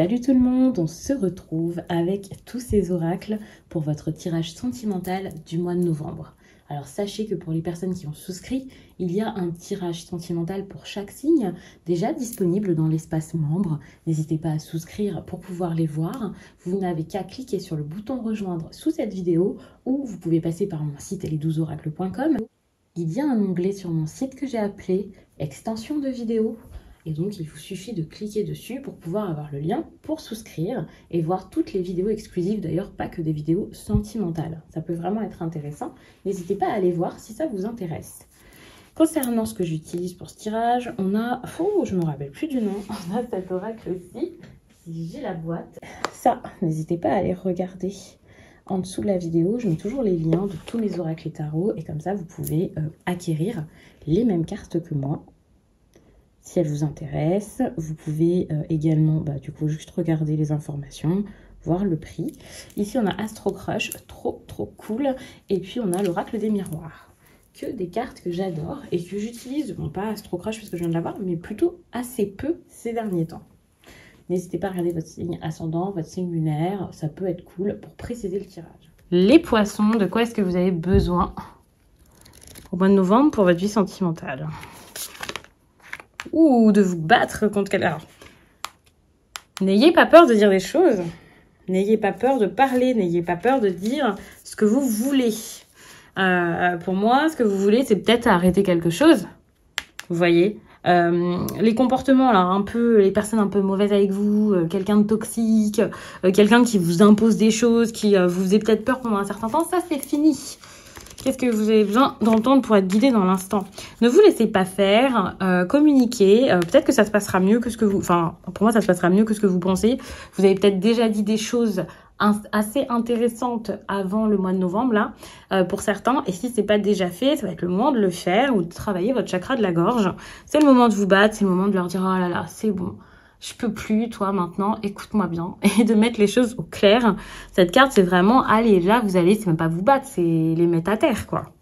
Salut tout le monde, on se retrouve avec tous ces oracles pour votre tirage sentimental du mois de novembre. Alors sachez que pour les personnes qui ont souscrit, il y a un tirage sentimental pour chaque signe déjà disponible dans l'espace membre. N'hésitez pas à souscrire pour pouvoir les voir. Vous n'avez qu'à cliquer sur le bouton rejoindre sous cette vidéo ou vous pouvez passer par mon site les12oracles.com. Il y a un onglet sur mon site que j'ai appelé extension de vidéo. Et donc, il vous suffit de cliquer dessus pour pouvoir avoir le lien pour souscrire et voir toutes les vidéos exclusives, d'ailleurs pas que des vidéos sentimentales. Ça peut vraiment être intéressant. N'hésitez pas à aller voir si ça vous intéresse. Concernant ce que j'utilise pour ce tirage, on a... Oh, je ne me rappelle plus du nom. On a cet oracle-ci. Si j'ai la boîte. Ça, n'hésitez pas à aller regarder en dessous de la vidéo. Je mets toujours les liens de tous mes oracles et tarots. Et comme ça, vous pouvez acquérir les mêmes cartes que moi. Si elle vous intéresse, vous pouvez également du coup juste regarder les informations, voir le prix. Ici on a Astro Crush, trop cool. Et puis on a l'oracle des miroirs, que des cartes que j'adore et que j'utilise, bon pas Astro Crush parce que je viens de l'avoir, mais plutôt assez peu ces derniers temps. N'hésitez pas à regarder votre signe ascendant, votre signe lunaire, ça peut être cool pour préciser le tirage. Les poissons, de quoi est-ce que vous avez besoin au mois de novembre pour votre vie sentimentale? Ou de vous battre contre quelqu'un. Alors, n'ayez pas peur de dire des choses. N'ayez pas peur de parler. N'ayez pas peur de dire ce que vous voulez. Pour moi, ce que vous voulez, c'est peut-être arrêter quelque chose. Vous voyez, les comportements, là, un peu, les personnes un peu mauvaises avec vous, quelqu'un de toxique, quelqu'un qui vous impose des choses, qui vous faisait peut-être peur pendant un certain temps, ça, c'est fini. Qu'est-ce que vous avez besoin d'entendre pour être guidé dans l'instant? Ne vous laissez pas faire, communiquez. Peut-être que ça se passera mieux que ce que vous... Enfin, pour moi, ça se passera mieux que ce que vous pensez. Vous avez peut-être déjà dit des choses assez intéressantes avant le mois de novembre, là, pour certains. Et si c'est pas déjà fait, ça va être le moment de le faire ou de travailler votre chakra de la gorge. C'est le moment de vous battre, c'est le moment de leur dire « Oh là là, c'est bon. Je peux plus, toi, maintenant, écoute-moi bien. » Et de mettre les choses au clair. Cette carte, c'est vraiment, allez, là, vous allez, c'est même pas vous battre, c'est les mettre à terre, quoi.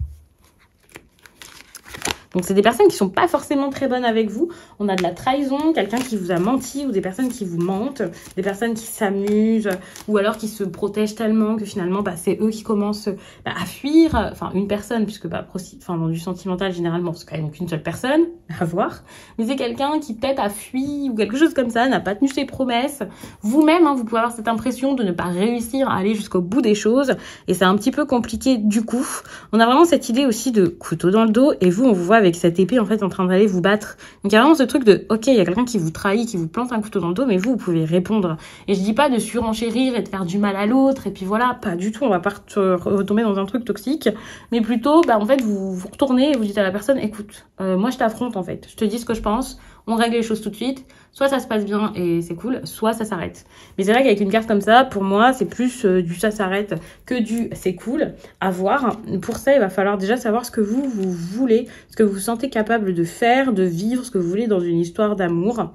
Donc, c'est des personnes qui sont pas forcément très bonnes avec vous. On a de la trahison, quelqu'un qui vous a menti ou des personnes qui vous mentent, des personnes qui s'amusent ou alors qui se protègent tellement que finalement, c'est eux qui commencent à fuir. Enfin, une personne, puisque dans du sentimental, généralement, c'est quand même qu'une seule personne à voir. Mais c'est quelqu'un qui peut-être a fui ou quelque chose comme ça, n'a pas tenu ses promesses. Vous-même, vous pouvez avoir cette impression de ne pas réussir à aller jusqu'au bout des choses. Et c'est un petit peu compliqué du coup. On a vraiment cette idée aussi de couteau dans le dos et vous, on vous voit avec cette épée en fait en train d'aller vous battre. Donc il y a vraiment ce truc de ok, il y a quelqu'un qui vous trahit, qui vous plante un couteau dans le dos, mais vous pouvez répondre. Et je dis pas de surenchérir et de faire du mal à l'autre, et puis voilà, pas du tout, on va pas retomber dans un truc toxique, mais plutôt en fait vous retournez et vous dites à la personne écoute, moi je t'affronte en fait, je te dis ce que je pense, on règle les choses tout de suite, soit ça se passe bien et c'est cool, soit ça s'arrête. Mais c'est vrai qu'avec une carte comme ça, pour moi, c'est plus du ça s'arrête que du c'est cool à voir. Pour ça, il va falloir déjà savoir ce que vous voulez, ce que vous vous sentez capable de faire, de vivre, ce que vous voulez dans une histoire d'amour.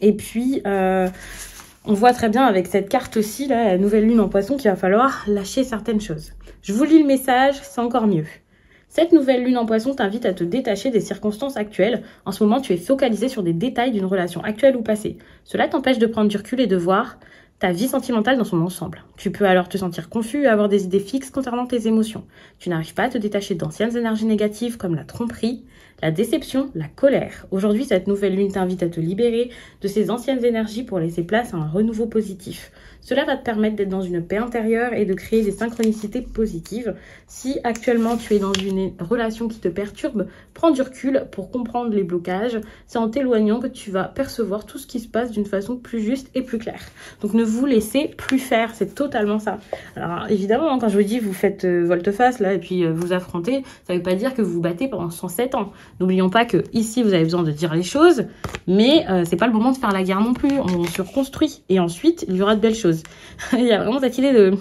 Et puis, on voit très bien avec cette carte-ci, là, la nouvelle lune en poisson, qu'il va falloir lâcher certaines choses. Je vous lis le message, c'est encore mieux. Cette nouvelle lune en poisson t'invite à te détacher des circonstances actuelles. En ce moment, tu es focalisé sur des détails d'une relation actuelle ou passée. Cela t'empêche de prendre du recul et de voir ta vie sentimentale dans son ensemble. Tu peux alors te sentir confus et avoir des idées fixes concernant tes émotions. Tu n'arrives pas à te détacher d'anciennes énergies négatives comme la tromperie, la déception, la colère. Aujourd'hui, cette nouvelle lune t'invite à te libérer de ces anciennes énergies pour laisser place à un renouveau positif. Cela va te permettre d'être dans une paix intérieure et de créer des synchronicités positives. Si actuellement tu es dans une relation qui te perturbe, prends du recul pour comprendre les blocages. C'est en t'éloignant que tu vas percevoir tout ce qui se passe d'une façon plus juste et plus claire. Donc ne vous laissez plus faire, c'est totalement ça. Alors évidemment, quand je vous dis vous faites volte-face là et puis vous affrontez, ça ne veut pas dire que vous vous battez pendant 107 ans. N'oublions pas que ici vous avez besoin de dire les choses, mais c'est pas le moment de faire la guerre non plus. On se reconstruit et ensuite il y aura de belles choses. Il y a vraiment cette idée de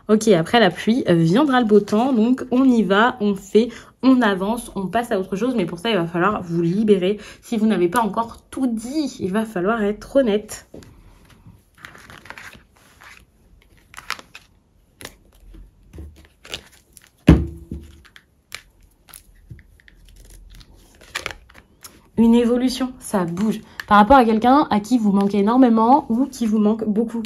ok, après la pluie viendra le beau temps, donc on y va, on fait, on avance, on passe à autre chose, mais pour ça il va falloir vous libérer. Si vous n'avez pas encore tout dit, il va falloir être honnête. Une évolution, ça bouge. par rapport à quelqu'un à qui vous manquez énormément ou qui vous manque beaucoup.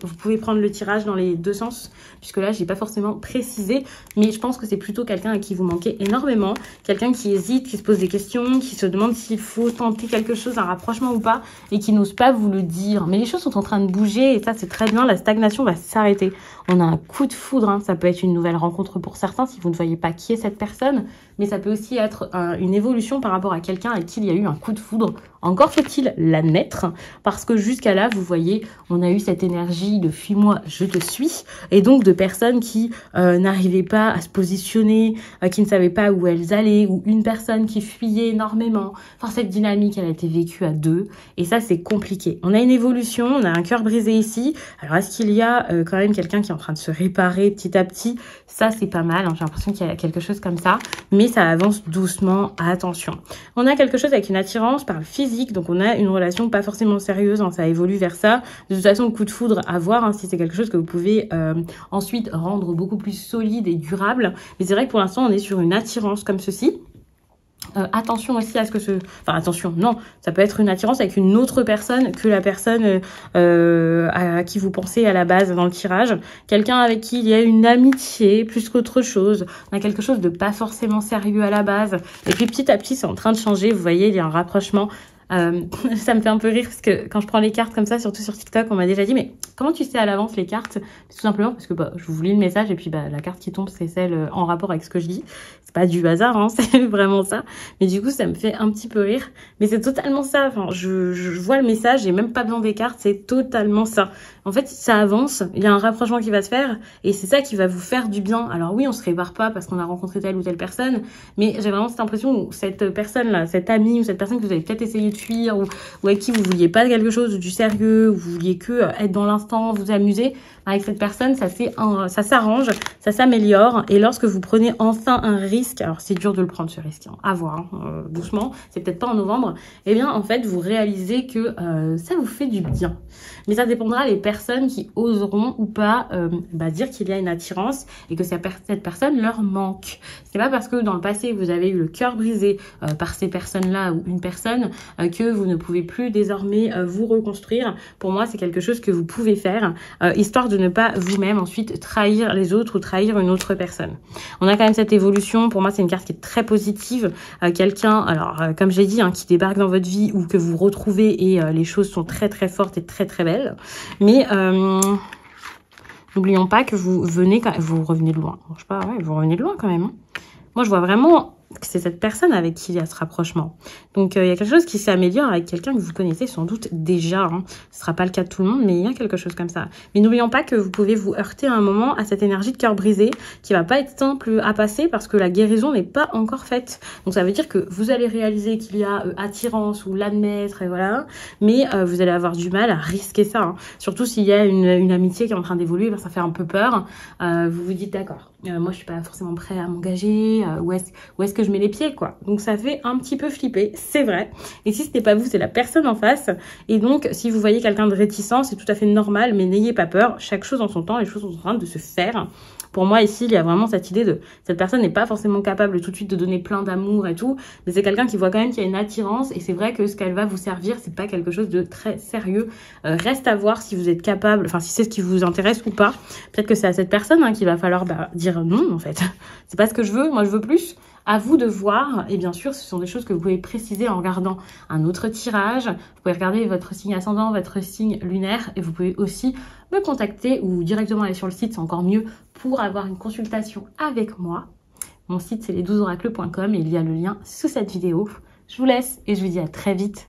Vous pouvez prendre le tirage dans les deux sens, puisque là, j'ai pas forcément précisé, mais je pense que c'est plutôt quelqu'un à qui vous manquez énormément, quelqu'un qui hésite, qui se pose des questions, qui se demande s'il faut tenter quelque chose, un rapprochement ou pas, et qui n'ose pas vous le dire. Mais les choses sont en train de bouger, et ça, c'est très bien, la stagnation va s'arrêter. On a un coup de foudre, hein. Ça peut être une nouvelle rencontre pour certains, si vous ne voyez pas qui est cette personne, mais ça peut aussi être une évolution par rapport à quelqu'un avec qui il y a eu un coup de foudre. Encore faut-il l'admettre, parce que jusqu'à là, vous voyez, on a eu cette énergie de « fuis-moi, je te suis », et donc de personnes qui n'arrivaient pas à se positionner, qui ne savaient pas où elles allaient, ou une personne qui fuyait énormément. Enfin, cette dynamique, elle a été vécue à deux, et ça, c'est compliqué. On a une évolution, on a un cœur brisé ici. Alors, est-ce qu'il y a quand même quelqu'un qui est en train de se réparer petit à petit? Ça, c'est pas mal, hein. J'ai l'impression qu'il y a quelque chose comme ça, mais ça avance doucement, attention. On a quelque chose avec une attirance par le physique, donc on a une relation pas forcément sérieuse, hein, ça évolue vers ça. De toute façon, le coup de foudre à voir, hein, si c'est quelque chose que vous pouvez ensuite rendre beaucoup plus solide et durable. Mais c'est vrai que pour l'instant, on est sur une attirance comme ceci. Attention aussi à ce que Enfin, attention, non. Ça peut être une attirance avec une autre personne que la personne à qui vous pensez à la base dans le tirage. Quelqu'un avec qui il y a une amitié plus qu'autre chose. On a quelque chose de pas forcément sérieux à la base. Et puis petit à petit, c'est en train de changer. Vous voyez, il y a un rapprochement. Ça me fait un peu rire parce que quand je prends les cartes comme ça, surtout sur TikTok, on m'a déjà dit mais comment tu sais à l'avance les cartes? Tout simplement parce que je vous lis le message et puis la carte qui tombe c'est celle en rapport avec ce que je dis. C'est pas du hasard, hein, c'est vraiment ça. Mais du coup ça me fait un petit peu rire. Mais c'est totalement ça. Enfin, je vois le message, j'ai même pas besoin des cartes, c'est totalement ça. En fait, ça avance, il y a un rapprochement qui va se faire et c'est ça qui va vous faire du bien. Alors oui, on se répare pas parce qu'on a rencontré telle ou telle personne, mais j'ai vraiment cette impression où cette personne-là, cette amie ou cette personne que vous avez peut-être essayé de fuir ou avec qui vous vouliez pas quelque chose du sérieux, vous vouliez que être dans l'instant, vous amuser, avec cette personne, ça s'arrange, ça s'améliore. Et lorsque vous prenez enfin un risque, alors c'est dur de le prendre ce risque, hein, à voir, hein, doucement, c'est peut-être pas en novembre, eh bien en fait vous réalisez que ça vous fait du bien. Mais ça dépendra des personnes qui oseront ou pas dire qu'il y a une attirance et que cette personne leur manque. C'est pas parce que dans le passé vous avez eu le cœur brisé par ces personnes-là ou une personne que vous ne pouvez plus désormais vous reconstruire. Pour moi, c'est quelque chose que vous pouvez faire, histoire de ne pas vous-même ensuite trahir les autres ou trahir une autre personne. On a quand même cette évolution. Pour moi, c'est une carte qui est très positive. Quelqu'un, alors comme j'ai dit, hein, qui débarque dans votre vie ou que vous retrouvez et les choses sont très très fortes et très très belles. Mais n'oublions pas que vous revenez de loin. Je sais pas, ouais, vous revenez de loin quand même. Hein. Moi, je vois vraiment que c'est cette personne avec qui il y a ce rapprochement. Donc, il y a quelque chose qui s'améliore avec quelqu'un que vous connaissez sans doute déjà. Hein. Ce ne sera pas le cas de tout le monde, mais il y a quelque chose comme ça. Mais n'oublions pas que vous pouvez vous heurter à un moment à cette énergie de cœur brisé qui va pas être simple à passer parce que la guérison n'est pas encore faite. Donc, ça veut dire que vous allez réaliser qu'il y a attirance ou l'admettre, et voilà. Mais vous allez avoir du mal à risquer ça. Hein. Surtout s'il y a une amitié qui est en train d'évoluer, ça fait un peu peur. Vous vous dites, d'accord, moi, je suis pas forcément prêt à m'engager. Où est-ce que je mets les pieds, quoi. Donc ça fait un petit peu flipper, c'est vrai. Et si ce n'est pas vous, c'est la personne en face. Et donc, si vous voyez quelqu'un de réticent, c'est tout à fait normal, mais n'ayez pas peur. Chaque chose en son temps, les choses sont en train de se faire. Pour moi, ici, il y a vraiment cette idée de... Cette personne n'est pas forcément capable tout de suite de donner plein d'amour et tout, mais c'est quelqu'un qui voit quand même qu'il y a une attirance, et c'est vrai que ce qu'elle va vous servir, c'est pas quelque chose de très sérieux. Reste à voir si vous êtes capable, enfin, si c'est ce qui vous intéresse ou pas. Peut-être que c'est à cette personne hein, qu'il va falloir dire non, en fait. C'est pas ce que je veux, moi je veux plus. À vous de voir, et bien sûr, ce sont des choses que vous pouvez préciser en regardant un autre tirage. Vous pouvez regarder votre signe ascendant, votre signe lunaire, et vous pouvez aussi me contacter ou directement aller sur le site, c'est encore mieux, pour avoir une consultation avec moi. Mon site, c'est les12oracles.com et il y a le lien sous cette vidéo. Je vous laisse et je vous dis à très vite.